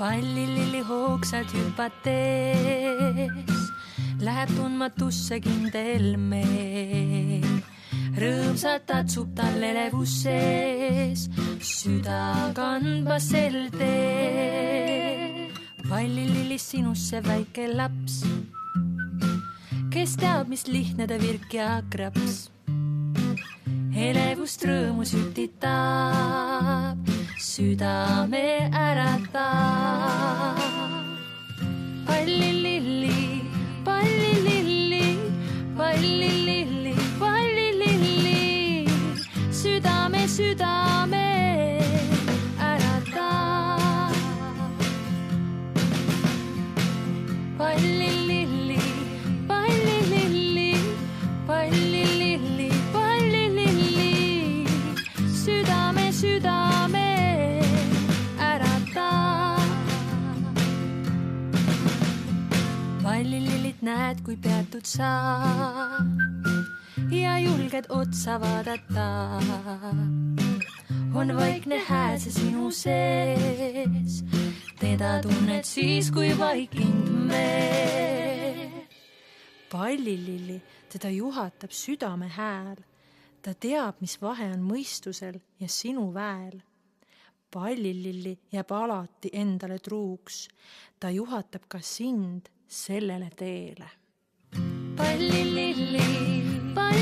Pallililli hoogsalt hüpates läheb tundmatusse kindel meel. Rõõmsalt tatsub tal elevusses süda kandva sel teel. Pallilillis sinusse väike laps, kes teab, mis lihtne ta virk ja kraps. Elevust rõõmu sütitab, südame äratab. Pallililli, pallililli, pallililli, pallililli, südame, südame äratab. Pallililli, pallililli, pallililli, pallililli, südame, südame äratab. Pallilillit näed, kui peatud sa ja julged otsa vaadata. On vaikne hääl see sinu sees, teda tunned siis, kui vaikind mee. Pallililli, teda juhatab südame hääl. Ta teab, mis vahe on mõistusel ja sinu väel. Pallililli jääb alati endale truuks. Ta juhatab ka sind sellele teele. Pallililli, pallililli.